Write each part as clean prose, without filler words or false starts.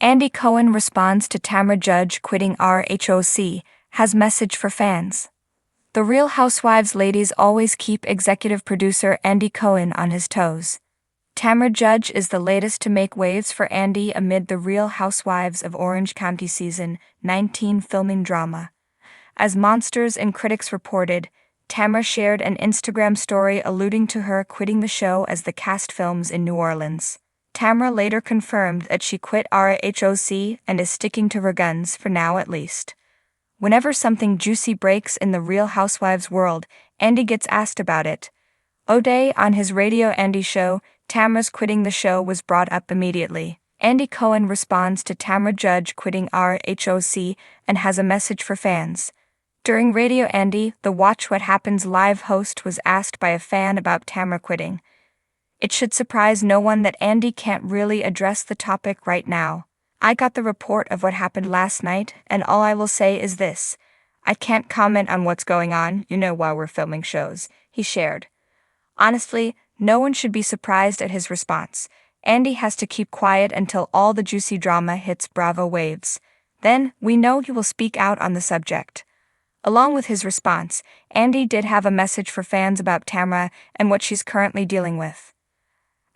Andy Cohen responds to Tamra Judge quitting RHOC, has message for fans. The Real Housewives ladies always keep executive producer Andy Cohen on his toes. Tamra Judge is the latest to make waves for Andy amid the Real Housewives of Orange County Season 19 filming drama. As Monsters and Critics reported, Tamra shared an Instagram story alluding to her quitting the show as the cast films in New Orleans. Tamra later confirmed that she quit RHOC and is sticking to her guns for now at least. Whenever something juicy breaks in the Real Housewives world, Andy gets asked about it. O'Day on his Radio Andy show, Tamra's quitting the show was brought up immediately. Andy Cohen responds to Tamra Judge quitting RHOC and has a message for fans. During Radio Andy, the Watch What Happens live host was asked by a fan about Tamra quitting. It should surprise no one that Andy can't really address the topic right now. I got the report of what happened last night, and all I will say is this. I can't comment on what's going on, while we're filming shows, he shared. Honestly, no one should be surprised at his response. Andy has to keep quiet until all the juicy drama hits Bravo waves. Then, we know he will speak out on the subject. Along with his response, Andy did have a message for fans about Tamra and what she's currently dealing with.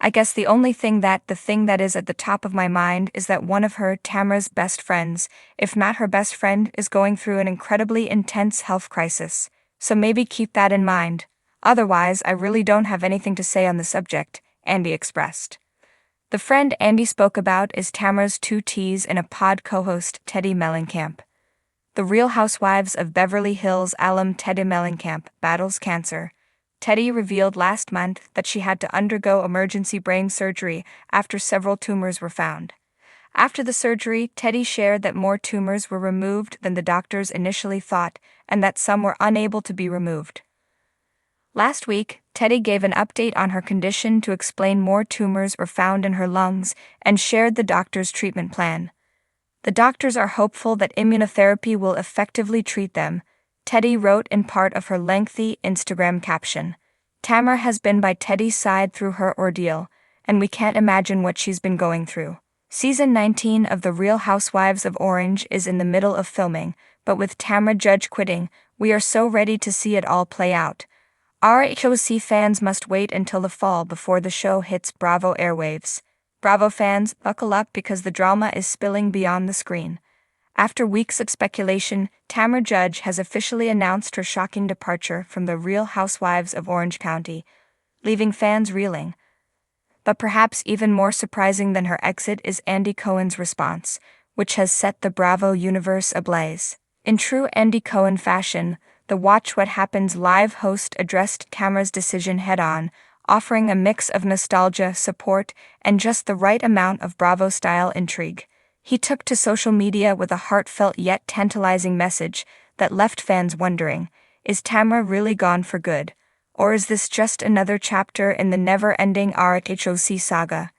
I guess the thing that is at the top of my mind is that one of Tamra's best friends, if not her best friend, is going through an incredibly intense health crisis. So maybe keep that in mind. Otherwise, I really don't have anything to say on the subject, Andy expressed. The friend Andy spoke about is Tamra's 2Ts and a pod co-host Teddi Mellencamp. The Real Housewives of Beverly Hills alum Teddi Mellencamp battles cancer. Teddi revealed last month that she had to undergo emergency brain surgery after several tumors were found. After the surgery, Teddi shared that more tumors were removed than the doctors initially thought and that some were unable to be removed. Last week, Teddi gave an update on her condition to explain more tumors were found in her lungs and shared the doctor's treatment plan. The doctors are hopeful that immunotherapy will effectively treat them, Teddi wrote in part of her lengthy Instagram caption. Tamra has been by Teddi's side through her ordeal, and we can't imagine what she's been going through. Season 19 of The Real Housewives of Orange is in the middle of filming, but with Tamra Judge quitting, we are so ready to see it all play out. RHOC fans must wait until the fall before the show hits Bravo airwaves. Bravo fans, buckle up because the drama is spilling beyond the screen. After weeks of speculation, Tamra Judge has officially announced her shocking departure from the Real Housewives of Orange County, leaving fans reeling. But perhaps even more surprising than her exit is Andy Cohen's response, which has set the Bravo universe ablaze. In true Andy Cohen fashion, the Watch What Happens live host addressed Tamra's decision head-on, offering a mix of nostalgia, support, and just the right amount of Bravo-style intrigue. He took to social media with a heartfelt yet tantalizing message that left fans wondering, is Tamra really gone for good? Or is this just another chapter in the never-ending RHOC saga?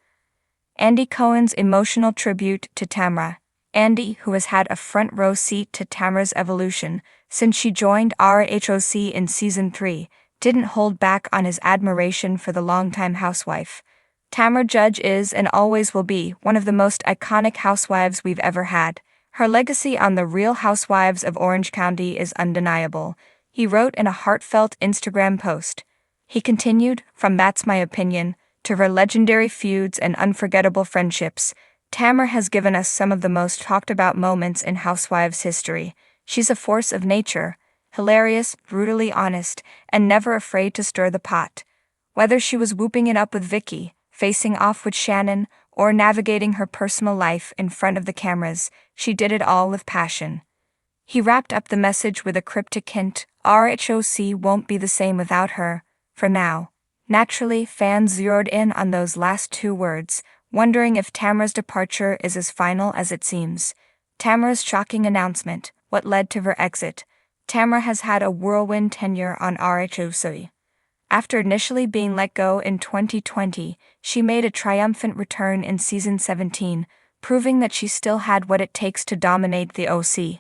Andy Cohen's emotional tribute to Tamra. Andy, who has had a front-row seat to Tamra's evolution since she joined RHOC in Season 3, didn't hold back on his admiration for the longtime housewife. Tamra Judge is and always will be one of the most iconic housewives we've ever had. Her legacy on The Real Housewives of Orange County is undeniable, he wrote in a heartfelt Instagram post. He continued, from That's My Opinion, to her legendary feuds and unforgettable friendships, Tamra has given us some of the most talked about moments in Housewives history. She's a force of nature, hilarious, brutally honest, and never afraid to stir the pot. Whether she was whooping it up with Vicky, facing off with Shannon, or navigating her personal life in front of the cameras, she did it all with passion. He wrapped up the message with a cryptic hint, RHOC won't be the same without her, for now. Naturally, fans zeroed in on those last two words, wondering if Tamra's departure is as final as it seems. Tamra's shocking announcement, what led to her exit. Tamra has had a whirlwind tenure on RHOC. After initially being let go in 2020, she made a triumphant return in Season 17, proving that she still had what it takes to dominate the OC.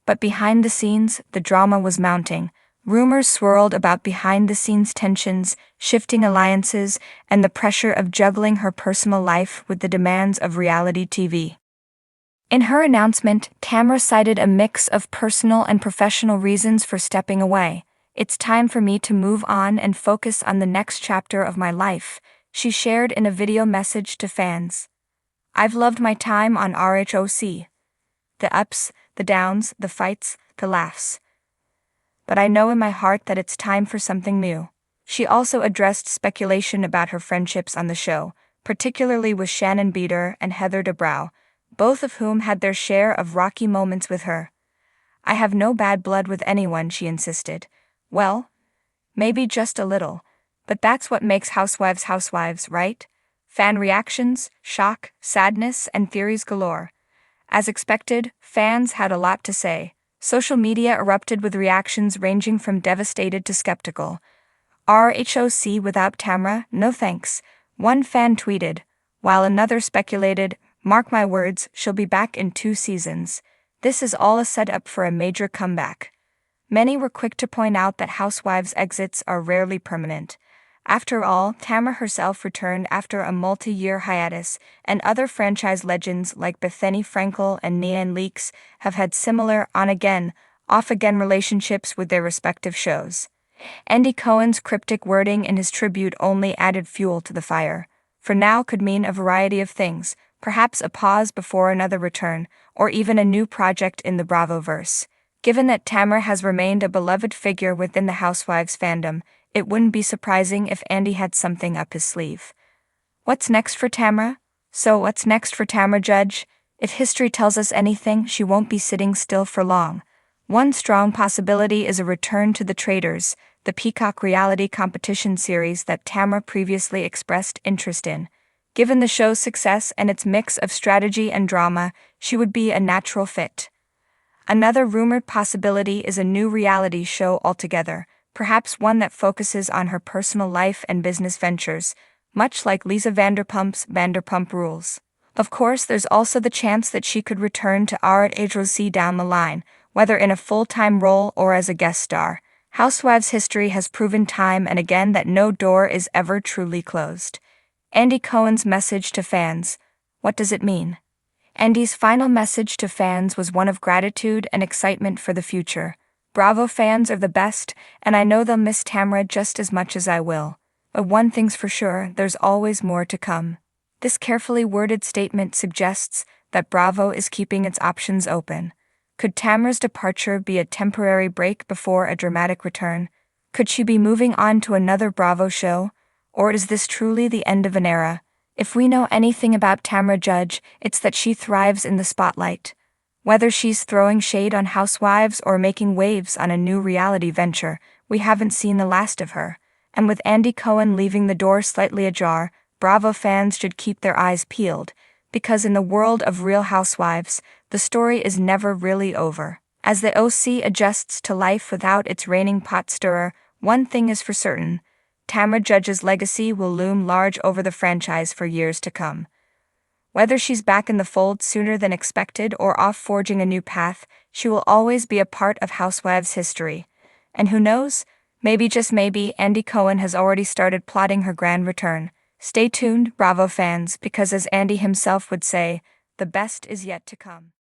But behind the scenes, the drama was mounting. Rumors swirled about behind-the-scenes tensions, shifting alliances, and the pressure of juggling her personal life with the demands of reality TV. In her announcement, Tamra cited a mix of personal and professional reasons for stepping away. "It's time for me to move on and focus on the next chapter of my life," she shared in a video message to fans. "I've loved my time on RHOC. The ups, the downs, the fights, the laughs. But I know in my heart that it's time for something new." She also addressed speculation about her friendships on the show, particularly with Shannon Beater and Heather Dubrow, both of whom had their share of rocky moments with her. "I have no bad blood with anyone," she insisted. "Well, maybe just a little, but that's what makes housewives housewives, right? Fan reactions, shock, sadness, and theories galore." As expected, fans had a lot to say. Social media erupted with reactions ranging from devastated to skeptical. "RHOC without Tamra? No thanks," one fan tweeted, while another speculated, "Mark my words, she'll be back in 2 seasons. This is all a setup for a major comeback." Many were quick to point out that housewives' exits are rarely permanent. After all, Tamra herself returned after a multi-year hiatus, and other franchise legends like Bethany Frankel and Nean Leakes have had similar on-again, off-again relationships with their respective shows. Andy Cohen's cryptic wording in his tribute only added fuel to the fire. "For now" could mean a variety of things, perhaps a pause before another return, or even a new project in the Bravo-verse. Given that Tamra has remained a beloved figure within the Housewives fandom, it wouldn't be surprising if Andy had something up his sleeve. What's next for Tamra? So what's next for Tamra Judge? If history tells us anything, she won't be sitting still for long. One strong possibility is a return to The Traitors, the Peacock reality competition series that Tamra previously expressed interest in. Given the show's success and its mix of strategy and drama, she would be a natural fit. Another rumored possibility is a new reality show altogether, perhaps one that focuses on her personal life and business ventures, much like Lisa Vanderpump's Vanderpump Rules. Of course, there's also the chance that she could return to RHOC down the line, whether in a full-time role or as a guest star. Housewives history has proven time and again that no door is ever truly closed. Andy Cohen's message to fans. What does it mean? Andy's final message to fans was one of gratitude and excitement for the future. "Bravo fans are the best, and I know they'll miss Tamra just as much as I will. But one thing's for sure, there's always more to come." This carefully worded statement suggests that Bravo is keeping its options open. Could Tamra's departure be a temporary break before a dramatic return? Could she be moving on to another Bravo show? Or is this truly the end of an era? If we know anything about Tamra Judge, it's that she thrives in the spotlight. Whether she's throwing shade on housewives or making waves on a new reality venture, we haven't seen the last of her. And with Andy Cohen leaving the door slightly ajar, Bravo fans should keep their eyes peeled, because in the world of Real Housewives, the story is never really over. As the OC adjusts to life without its reigning pot stirrer, one thing is for certain: Tamra Judge's legacy will loom large over the franchise for years to come. Whether she's back in the fold sooner than expected or off forging a new path, she will always be a part of Housewives history. And who knows, maybe just maybe Andy Cohen has already started plotting her grand return. Stay tuned, Bravo fans, because as Andy himself would say, the best is yet to come.